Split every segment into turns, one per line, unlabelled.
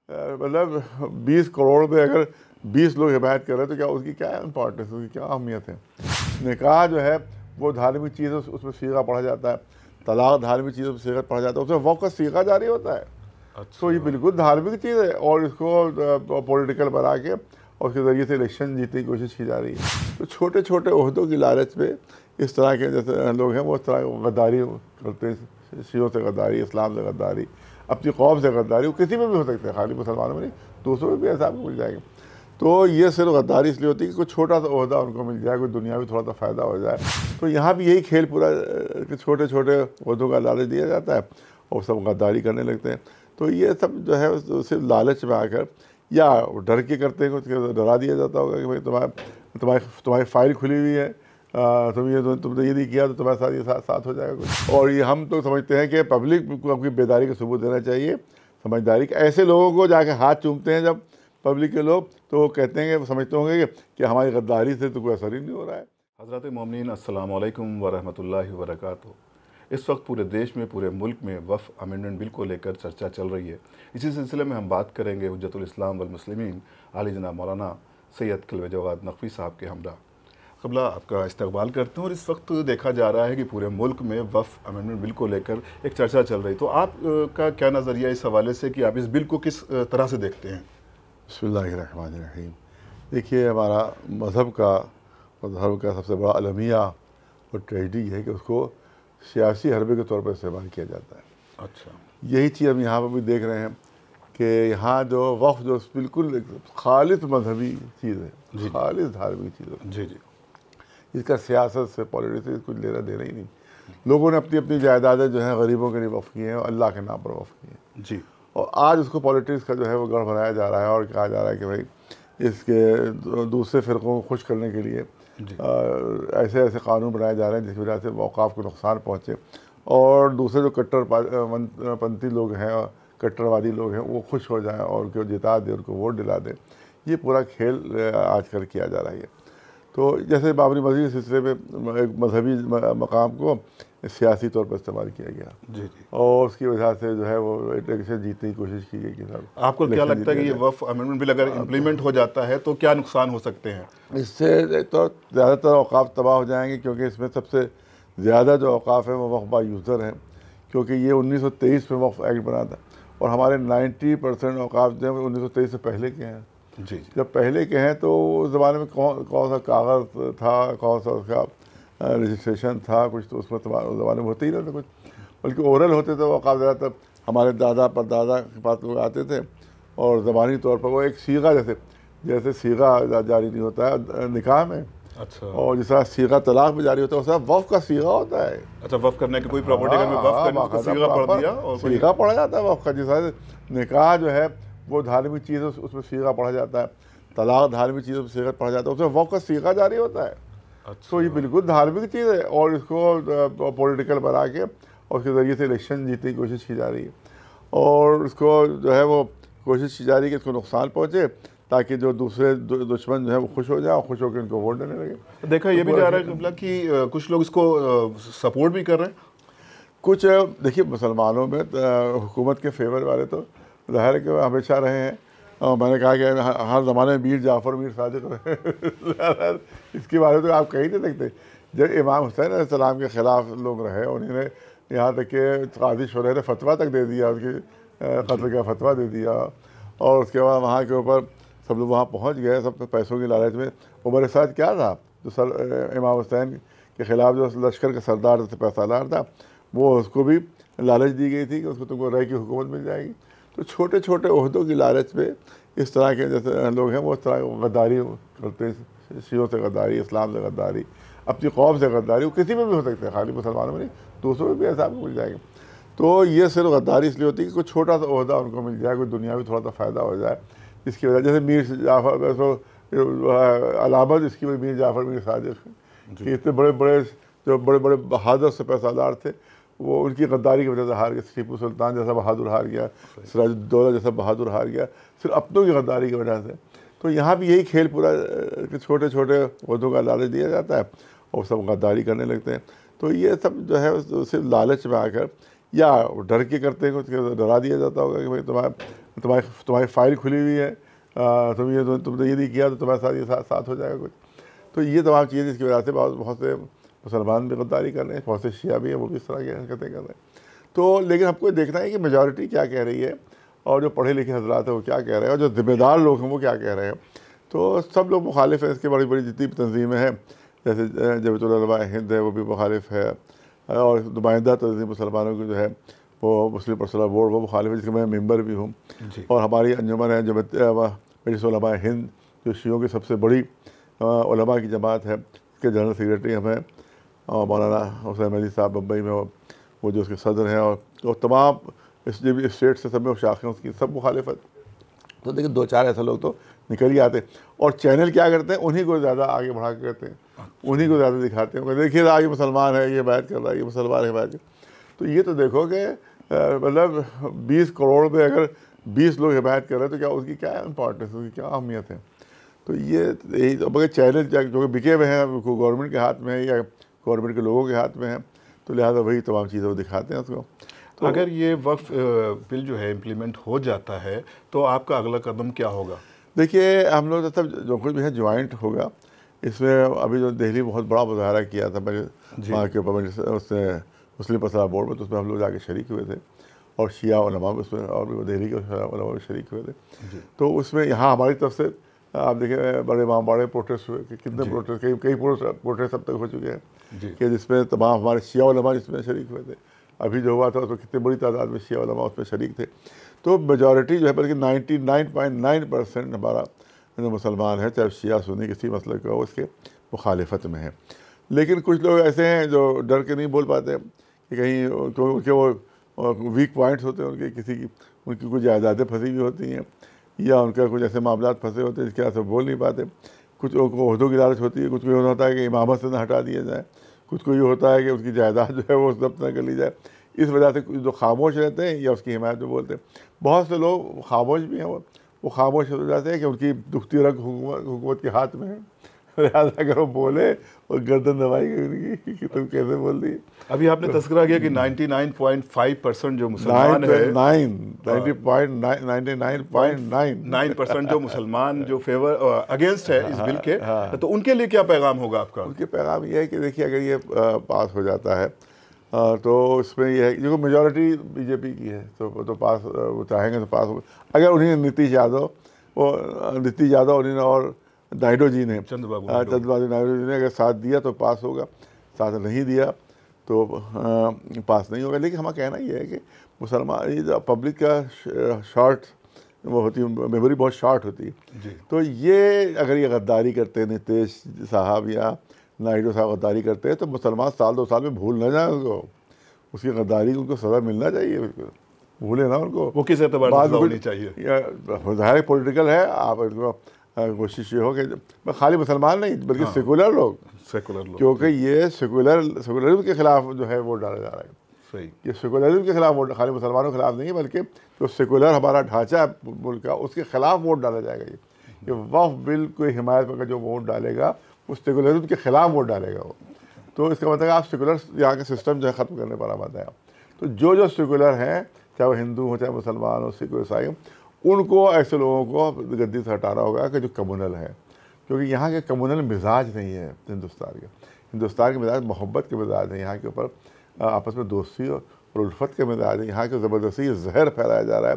مطلب 20 کروڑ میں اگر 20 لوگ حمایت کر رہے ہیں تو کیا اس کی کیا امپورٹنس، اس کی کیا اہمیت ہے؟ نکاح جو ہے وہ دھارمک چیز ہے، اس میں صیغہ پڑھا جاتا ہے. طلاق دھارمک چیزوں میں صیغہ پڑھا جاتا ہے، اس میں وقت کا صیغہ جاری ہوتا ہے. تو یہ بالکل دھارمک چیز ہے اور اس کو پولیٹیکل بنا کے اور اس کے ذریعے سے الیکشن جیتنے کی کوشش کی جا رہی ہے. تو چھوٹے چھوٹے عہدوں کی لالچ میں اس طرح کے جیسے لوگ ہیں وہ اس طرح غداری کرتے ہیں، شیعوں سے غداری، اسلام سے غداری، اپنی قوم سے غداری. وہ کسی میں بھی ہو سکتے ہیں، خالی مسلمانوں میں نہیں، دوسروں میں بھی ایسا مل جائے گا. تو یہ صرف غداری اس لیے ہوتی ہے کہ کوئی چھوٹا سا عہدہ ان کو مل جائے، کوئی دنیاوی تھوڑا سا فائدہ ہو جائے. تو یہاں بھی یہی کھیل پورا کہ چھوٹے چھوٹے عہدوں کا لالچ دیا جاتا ہے اور سب غداری کرنے لگتے ہیں. تو یہ سب جو ہے صرف لالچ میں آ کر یا ڈر کے کرتے ہیں، ڈرا دیا جاتا ہوگا کہ بھائی تمہاری فائل کھلی ہوئی ہے، تم نے یہ نہیں کیا تو تمہارے ساتھ یہ ساتھ ہو جائے گا کچھ. اور یہ ہم تو سمجھتے ہیں کہ پبلک کو اپنی بیداری کا ثبوت دینا چاہیے، سمجھداری کا. ایسے لوگوں کو جا کے ہاتھ چومتے ہیں جب پبلک کے لوگ، تو وہ کہتے ہیں کہ وہ سمجھتے ہوں گے کہ ہماری غداری سے تو کوئی اثر ہی نہیں ہو رہا ہے.
حضرات مومنین، السلام علیکم ورحمۃ اللہ وبرکاتہ. اس وقت پورے دیش میں، پورے ملک میں وقف امینڈمنٹ بل کو لے کر چرچا چل رہی ہے. اسی سلسلے میں ہم بات کریں گے حجت الاسلام والمسلمین عالی جناب مولانا سید قلوہ جواد نقوی صاحب کے ہمراہ. قبلہ آپ کا استقبال کرتے ہیں. اور اس وقت دیکھا جا رہا ہے کہ پورے ملک میں وقف امینڈمنٹ بل کو لے کر ایک چرچا چل رہی. تو آپ کا کیا نظریہ اس حوالے سے کہ آپ اس بل کو کس طرح سے دیکھتے ہیں؟
بسم اللہ الرحمن الرحیم. دیکھیے، ہمارا مذہب کا سب سے بڑا المیہ اور ٹریجڈی ہے کہ اس کو سیاسی حربے کے طور پر استعمال کیا جاتا ہے.
اچھا،
یہی چیز ہم یہاں پر بھی دیکھ رہے ہیں کہ یہاں جو وقف جو بالکل خالص مذہبی چیز ہے، خالص دھارمک چیز ہے.
جی جی.
اس کا سیاست سے، پالیٹکس سے کچھ لینا دینا ہی نہیں. لوگوں نے اپنی اپنی جائیدادیں جو ہیں غریبوں کے لیے وقف کی ہیں اور اللہ کے نام پر وقف کی ہیں.
جی.
اور آج اس کو پالیٹکس کا جو ہے وہ گڑھ بنایا جا رہا ہے اور کہا جا رہا ہے کہ بھائی اس کے دوسرے فرقوں کو خوش کرنے کے لیے ایسے ایسے قانون بنائے جا رہے ہیں جس کی وجہ سے اوقاف کو نقصان پہنچے اور دوسرے جو کٹر پنتھی لوگ ہیں، کٹر وادی لوگ ہیں، وہ خوش ہو جائیں اور ان کو جتا دیں، ان کو ووٹ دلا دیں. یہ پورا کھیل آج کل کیا جا رہا ہے. تو جیسے بابری مسجد کے سلسلے میں ایک مذہبی مقام کو سیاسی طور پر استعمال کیا گیا.
جی جی.
اور اس کی وجہ سے جو ہے وہ الیکشن جیتنے کی کوشش کی گئی. کہ صاحب
آپ کو کیا لگتا ہے کہ یہ وقف امینڈمنٹ بل اگر امپلیمنٹ ہو جاتا ہے تو کیا نقصان ہو سکتے ہیں؟
اس سے تو زیادہ تر اوقاف تباہ ہو جائیں گے، کیونکہ اس میں سب سے زیادہ جو اوقاف ہیں وہ وقف با یوزر ہیں. کیونکہ یہ 1923 میں وقف ایکٹ بنا تھا اور ہمارے 90% اوقاف جو ہیں 1923 سے پہلے کے ہیں.
جی.
جب پہلے کے ہیں تو اس زمانے میں کون سا کاغذ تھا، کون سا اس کا رجسٹریشن تھا، کچھ تو اس میں اس زمانے میں ہوتے ہی رہتا کچھ، بلکہ اورل ہوتے تھے. اوقاف زیادہ تر ہمارے دادا پر دادا کے پاس لوگ آتے تھے اور زبانی طور پر وہ ایک صیغہ جیسے صیغہ جاری نہیں ہوتا ہے نکاح میں.
اچھا.
اور جس طرح صیغہ طلاق میں جاری ہوتا ہے اس طرح وقف کا صیغہ ہوتا ہے.
اچھا، وقف کرنے کی کوئی پراپرٹی میں وقف کرنے کا صیغہ پڑھ دیا اور
صیغہ پڑھا جاتا ہے وقف کا. جس طرح نکاح جو ہے وہ دھارمک چیز ہے، اس میں صیغہ پڑھا جاتا ہے. طلاق دھارمک چیزوں میں صیغہ پڑھا جاتا ہے، اس میں وقف کا صیغہ جاری ہوتا ہے. تو یہ بالکل دھارمک چیز ہے اور اس کو پولیٹیکل بنا کے اور اس کے ذریعے سے الیکشن جیتنے کی کوشش کی جا رہی ہے. اور اس کو جو ہے وہ کوشش کی جا رہی ہے کہ اس کو نقصان پہنچے تاکہ جو دوسرے دشمن جو ہیں وہ خوش ہو جائیں اور خوش ہو کے ان کو ووٹ دینے لگے.
دیکھا یہ بھی جا رہا ہے کہ کچھ لوگ اس کو سپورٹ بھی کر رہے ہیں.
کچھ دیکھیے، مسلمانوں میں حکومت کے فیور والے تو ظاہر ہے کہ ہمیشہ رہے ہیں. اور میں نے کہا کہ ہر زمانے میں میر جعفر میر صادق رہے. اس کے بارے میں تو آپ کہہ نہیں سکتے. جب امام حسین علیہ السلام کے خلاف لوگ رہے، انہوں نے یہاں تک کہ قاضی شرح نے فتویٰ تک دے دیا، اس کی قتل کا فتویٰ دے دیا. اور اس کے بعد وہاں کے اوپر سب لوگ وہاں پہنچ گئے، سب پیسوں کی لالچ میں. عمر سعد کیا تھا جو امام حسین کے خلاف جو لشکر کا سردار سپہ سالار تھا، وہ اس کو بھی لالچ دی گئی تھی کہ اس کو تم کو رائے کی حکومت مل جائے گی. تو چھوٹے چھوٹے عہدوں کی لالچ میں اس طرح کے جیسے لوگ ہیں وہ اس طرح غداری کرتے ہیں، شیعوں سے غداری، اسلام سے غداری، اپنی قوم سے غداری. وہ کسی میں بھی ہو سکتے ہیں، خالی مسلمانوں میں نہیں، دوسروں میں بھی ایسا مل جائے گا. تو یہ صرف غداری اس لیے ہوتی ہے کہ کوئی چھوٹا سا عہدہ ان کو مل جائے، کوئی دنیاوی تھوڑا سا فائدہ ہو جائے. اس کی وجہ جیسے میر جعفر علامت اس کی وجہ میر جعفر میر صادق کہ اتنے بڑے بڑے بہادر سپہ سالار تھے، وہ ان کی غداری کی وجہ سے ہار گیا. ٹیپو سلطان جیسا بہادر ہار گیا، سراج الدولہ جیسا بہادر ہار گیا، صرف اپنوں کی غداری کی وجہ سے. تو یہاں بھی یہی کھیل پورا کہ چھوٹے چھوٹے عہدوں کا لالچ دیا جاتا ہے اور سب غداری کرنے لگتے ہیں. تو یہ سب جو ہے صرف لالچ میں آ کر یا ڈر کے کرتے ہیں کچھ، ڈرا دیا جاتا ہوگا کہ بھائی تمہاری فائل کھلی ہوئی ہے، تم نے یہ نہیں کیا تو تمہارے ساتھ یہ ساتھ ہو جائے گا کچھ. تو یہ تمام چیزیں اس کی وجہ سے بہت سے مسلمان بھی غداری کر رہے ہیں، بہت سے شیعہ بھی ہیں وہ بھی اس طرح کی حرکتیں کر رہے ہیں. تو لیکن ہم کو دیکھنا ہے کہ میجورٹی کیا کہہ رہی ہے، اور جو پڑھے لکھے حضرات ہیں وہ کیا کہہ رہے ہیں، اور جو ذمہ دار لوگ ہیں وہ کیا کہہ رہے ہیں. تو سب لوگ مخالف ہیں اس کے، بڑی بڑی جتنی بھی تنظیمیں ہیں جیسے جمعیت العلماء ہند ہے وہ بھی مخالف ہے، اور نمائندہ تنظیم مسلمانوں کی جو ہے وہ مسلم پرسنل بورڈ وہ مخالف ہے، جس کے میں ممبر بھی ہوں. اور ہماری انجمن ہے مجلس علماء ہند جو شیعوں کی سب سے بڑی علماء کی جماعت ہے، اس کے جنرل سیکریٹری ہمیں مولانا حسین مہدی صاحب بمبئی میں، وہ جو اس کے صدر ہیں، اور تمام اسٹیٹ سے سب میں شاخیں اس کی سب مخالفت. تو لیکن دو چار ایسے لوگ تو نکل ہی آتے، اور چینل کیا کرتے ہیں انہی کو زیادہ آگے بڑھا کے کرتے ہیں، انہی کو زیادہ دکھاتے ہیں کہ دیکھیے آج یہ مسلمان ہے، یہ بیعت کر رہا ہے، یہ مسلمان ہے بیعت کر. تو یہ تو دیکھو کہ مطلب 20 کروڑ میں اگر 20 لوگ حمایت کر رہے ہیں تو کیا اس کی کیا امپورٹنس، اس کی کیا اہمیت ہے. تو یہی مگر چینل جو کہ بکے ہوئے ہیں گورنمنٹ کے ہاتھ میں ہے یا گورنمنٹ کے لوگوں کے ہاتھ میں ہے، تو لہٰذا وہی تمام چیزیں وہ دکھاتے ہیں اس کو.
اگر یہ وقف بل جو ہے امپلیمنٹ ہو جاتا ہے تو آپ کا اگلا قدم کیا ہوگا؟
دیکھیے ہم لوگ سب جو کچھ بھی ہے جوائنٹ ہوگا. اس میں ابھی جو دہلی بہت بڑا مظاہرہ کیا تھا میں وہاں کے اوپر اس نے مسلم پرسنل بورڈ میں، تو اس میں ہم لوگ جا کے شریک ہوئے تھے، اور شیعہ علماء اس میں اور بھی دہلی کے علماء بھی شریک ہوئے تھے. تو اس میں یہاں ہماری طرف سے آپ دیکھیں بڑے بڑے پروٹیسٹ ہوئے، کہ کتنے پروٹیسٹ، کئی پروٹیسٹ اب تک ہو چکے ہیں کہ جس میں تمام ہمارے شیعہ علماء جس میں شریک ہوئے تھے. ابھی جو ہوا تھا اس میں کتنی بڑی تعداد میں شیعہ علماء اس میں شریک تھے. تو میجورٹی جو ہے بلکہ 99.9% ہمارا مسلمان ہے، چاہے شیعہ سنی کسی مسئلے کا ہو، اس کے مخالفت میں ہے. لیکن کچھ لوگ ایسے ہیں جو ڈر کے نہیں بول پاتے کہ کہیں ان کے وہ ویک پوائنٹس ہوتے ہیں، ان کی کچھ جائیدادیں پھنسی ہوئی ہوتی ہیں، یا ان کا کچھ ایسے معاملات پھنسے ہوتے ہیں جس کے وجہ سے بول نہیں پاتے. کچھ کو عہدوں کی لالچ ہوتی ہے، کچھ کو یہ ہوتا ہے کہ امامت سے نہ ہٹا دیا جائے، کچھ کو یہ ہوتا ہے کہ اس کی جائیداد جو ہے وہ ضبط نہ کر لی جائے. اس وجہ سے جو خاموش رہتے ہیں یا اس کی حمایت میں بولتے ہیں. بہت سے لوگ خاموش بھی ہیں، وہ خاموش ہو جاتے ہیں کہ ان کی دکھتی رنگ حکومت کے ہاتھ میں ہے، لہٰذا اگر وہ بولے اور گردن دبائی گئی ان کی کہ تم کیسے بول دی.
ابھی آپ نے تذکرہ کیا کہ 99.5% جو مسلمان ہے، 99.9% جو مسلمان جو فیور اگینسٹ ہے اس بل کے، تو ان کے لیے کیا پیغام ہوگا آپ کا؟
ان کے پیغام یہ ہے کہ دیکھیے اگر یہ پاس ہو جاتا ہے تو اس میں یہ ہے کہ میجورٹی بی جے پی کی ہے تو پاس، وہ چاہیں گے تو پاس ہوگا. اگر انہیں نتیش یادو انہیں اور نائیڈو جی نے، چند بابو نائیڈو جی نے اگر ساتھ دیا تو پاس ہوگا، ساتھ نہیں دیا تو پاس نہیں ہوگا. لیکن ہمارا کہنا یہ ہے کہ مسلمان یہ جو پبلک کا شارٹ وہ ہوتی ہے، میموری بہت شارٹ ہوتی ہے. تو یہ اگر یہ غداری کرتے ہیں نتیش صاحب یا نائیڈو صاحب غداری کرتے ہیں تو مسلمان سال 2 سال میں بھول نہ جائیں ان کو، اس کی غداری ان کو سزا ملنا چاہیے، بھولے نا ان کو.
وہ کس اعتبار سے سزا ہونی چاہیے؟
ظاہر پولیٹیکل ہے، آپ ان کو کوشش یہ ہو کہ خالی مسلمان نہیں بلکہ سیکولر لوگ، کیونکہ یہ سیکولرزم کے خلاف جو ہے ووٹ ڈالا جا رہا ہے.
صحیح،
یہ سیکولرزم کے خلاف ووٹ، خالی مسلمانوں کے خلاف نہیں ہے بلکہ جو سیکولر ہمارا ڈھانچہ ہے ملک کا اس کے خلاف ووٹ ڈالا جائے گا. یہ وقف بل کو حمایت میں جو ووٹ ڈالے گا اس سیکولرزم کے خلاف ووٹ ڈالے گا وہ. تو اس کا مطلب آپ سیکولر یہاں کے سسٹم جو ہے ختم کرنے پر آمادہ ہے. تو جو سیکولر ہیں، چاہے وہ ہندو ہوں چاہے مسلمان ہوں سکھ عیسائی ہوں، ان کو ایسے لوگوں کو گدی سے ہٹانا ہوگا کہ جو کمیونل ہے، کیونکہ یہاں کے کمیونل مزاج نہیں ہے ہندوستان کے مزاج محبت کے مزاج ہیں. یہاں کے اوپر آپس میں دوستی اور الفت کے مزاج ہیں. یہاں کے زبردستی زہر پھیلایا جا رہا ہے،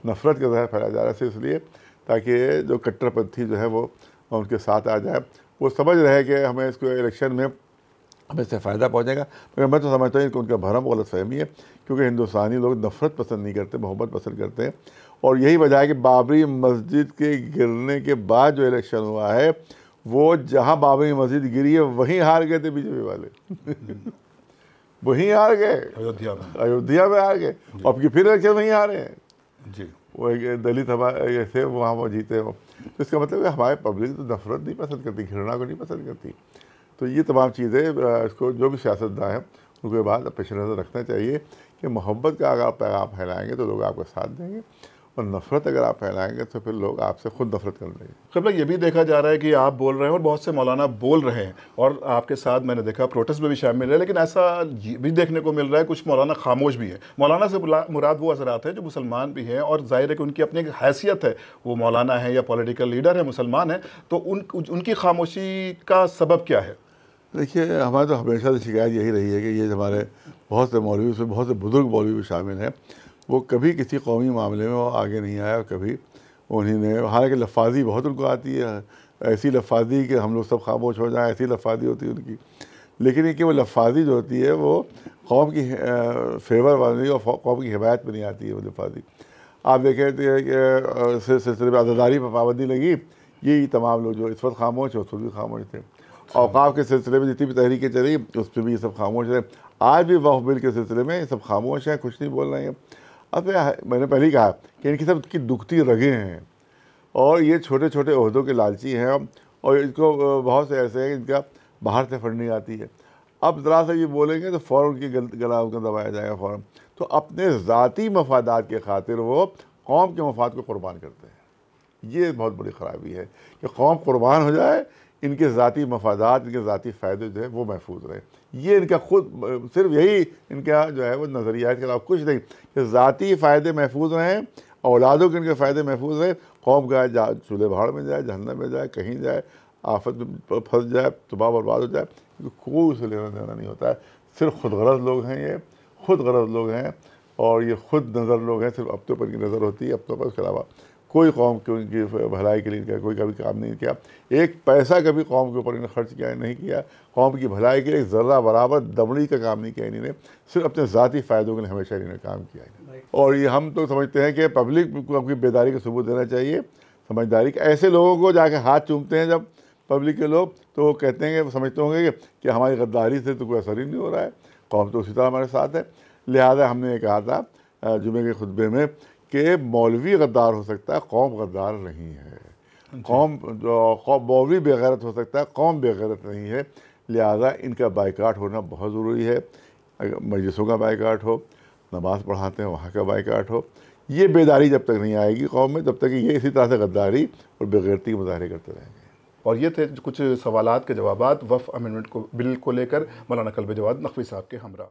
نفرت کا زہر پھیلایا جا رہا ہے، اس لیے تاکہ جو کٹر پنتھی جو ہے وہ ان کے ساتھ آ جائے. وہ سمجھ رہے ہیں کہ ہمیں اس کو الیکشن میں ہمیں اس سے فائدہ پہنچے گا، مگر میں تو سمجھتا ہوں کہ ان کا بھرم غلط فہمی ہے، کیونکہ ہندوستانی لوگ نفرت پسند نہیں کرتے، محبت پسند کرتے ہیں. اور یہی وجہ ہے کہ بابری مسجد کے گرنے کے بعد جو الیکشن ہوا ہے وہ جہاں بابری مسجد گری ہے وہیں ہار گئے تھے بی جے پی والے، وہیں ہار گئے، ایودھیا میں ہار گئے، اب کی پھر الیکشن وہیں ہارے ہیں. وہ ایک دلت ہمارے تھے وہاں وہ جیتے. تو اس کا مطلب ہے ہمارے پبلک تو نفرت نہیں پسند کرتی، گھرنا کو نہیں پسند کرتی. تو یہ تمام چیزیں اس کو جو بھی سیاستداں ہیں ان کے بعد پیش نظر رکھنا چاہیے کہ محبت کا اگر آپ پیغام پھیلائیں گے تو لوگ آپ کا ساتھ دیں گے. اور نفرت اگر آپ پھیلائیں گے تو پھر لوگ آپ سے خود نفرت کرنے لگیں گے۔
قبلہ یہ بھی دیکھا جا رہا ہے کہ آپ بول رہے ہیں اور بہت سے مولانا بول رہے ہیں، اور آپ کے ساتھ میں نے دیکھا پروٹیسٹ میں بھی شامل ہے، لیکن ایسا یہ بھی دیکھنے کو مل رہا ہے کچھ مولانا خاموش بھی ہیں۔ مولانا سے مراد وہ حضرات ہیں جو مسلمان بھی ہیں، اور ظاہر ہے کہ ان کی اپنی ایک حیثیت ہے، وہ مولانا ہیں یا پولیٹیکل لیڈر ہیں، مسلمان ہیں، تو ان کی خاموشی کا سبب کیا ہے؟
دیکھیے ہمارے تو ہمیشہ سے شکایت یہی رہی ہے کہ یہ ہمارے بہت سے مولوی، اس میں بہت سے بزرگ مولوی بھی شامل ہیں، وہ کبھی کسی قومی معاملے میں وہ آگے نہیں آیا، اور کبھی انہیں نے، حالانکہ لفاظی بہت ان کو آتی ہے، ایسی لفاظی کہ ہم لوگ سب خاموش ہو جائیں، ایسی لفاظی ہوتی ہے ان کی، لیکن یہ کہ وہ لفاظی جو ہوتی ہے وہ قوم کی فیور والی اور قوم کی حمایت میں نہیں آتی ہے وہ لفاظی۔ آپ دیکھیں کہ سلسلے میں عزاداری پر پابندی لگی، یہی تمام لوگ جو اس وقت خاموش ہیں اس وقت بھی خاموش تھے۔ اوقاف کے سلسلے میں جتنی بھی تحریکیں چلی اس پہ بھی یہ سب خاموش ہیں، آج بھی وقف بل کے سلسلے میں یہ سب خاموش ہیں، کچھ نہیں بول رہے ہیں۔ اب میں نے پہلے ہی کہا کہ ان کی سب کی دکھتی رگیں ہیں، اور یہ چھوٹے چھوٹے عہدوں کے لالچی ہیں، اور ان کو بہت سے ایسے ہیں جن کا باہر سے فنڈنگ آتی ہے۔ اب ذرا سا یہ بولیں گے تو فوراً ان کی گلا ان کا دبایا جائے گا فوراً، تو اپنے ذاتی مفادات کے خاطر وہ قوم کے مفاد کو قربان کرتے ہیں۔ یہ بہت بڑی خرابی ہے کہ قوم قربان ہو جائے، ان کے ذاتی مفادات، ان کے ذاتی فائدے جو ہے وہ محفوظ رہے۔ یہ ان کا خود صرف یہی ان کا جو ہے وہ نظریہ ہے، کے علاوہ کچھ نہیں، کہ ذاتی فائدے محفوظ رہیں، اولادوں کے ان کے فائدے محفوظ رہیں، قوم کا چولہے بھاڑ میں جائے، جہنم میں جائے، کہیں جائے، آفت میں پھنس جائے، تباہ برباد ہو جائے، کوئی اسے لینا دینا نہیں ہوتا ہے۔ صرف خود غرض لوگ ہیں، یہ خود غرض لوگ ہیں، اور یہ خود نظر لوگ ہیں، صرف اپنے اوپر کی نظر ہوتی ہے، اپنے اوپر، اس کے علاوہ کوئی قوم کی ان کی بھلائی کے لیے ان کا کوئی کبھی کام نہیں کیا، ایک پیسہ کبھی قوم کے اوپر انہوں نے خرچ کیا نہیں کیا، قوم کی بھلائی کے لیے ایک ذرہ برابر دمڑی کا کام نہیں کیا انہوں نے، صرف اپنے ذاتی فائدوں کے لیے ہمیشہ انہوں نے کام کیا ہے۔ اور یہ ہم تو سمجھتے ہیں کہ پبلک کو اپنی بیداری کا ثبوت دینا چاہیے، سمجھداری کا۔ ایسے لوگوں کو جا کے ہاتھ چومتے ہیں جب پبلک کے لوگ، تو وہ کہتے ہیں کہ وہ سمجھتے ہوں گے کہ ہماری غداری سے تو کوئی اثر ہی نہیں ہو رہا ہے، قوم تو اسی طرح ہمارے ساتھ ہے۔ لہٰذا ہم نے یہ کہا تھا جمعے کے خطبے میں کہ مولوی غدار ہو سکتا ہے، قوم غدار نہیں ہے۔ مولوی بے غیرت ہو سکتا ہے، قوم بے غیرت نہیں ہے، لہٰذا ان کا بائیکاٹ ہونا بہت ضروری ہے۔ اگر مجلسوں کا بائیکاٹ ہو، نماز پڑھاتے ہیں وہاں کا بائیکاٹ ہو، یہ بیداری جب تک نہیں آئے گی قوم میں، تب تک یہ اسی طرح سے غداری اور بے غیرتی کے مظاہرے کرتے رہیں گے۔
اور یہ تھے کچھ سوالات کے جوابات وقف امینڈمنٹ بل کو لے کر مولانا کلب جواد نقوی صاحب کے ہمراہ۔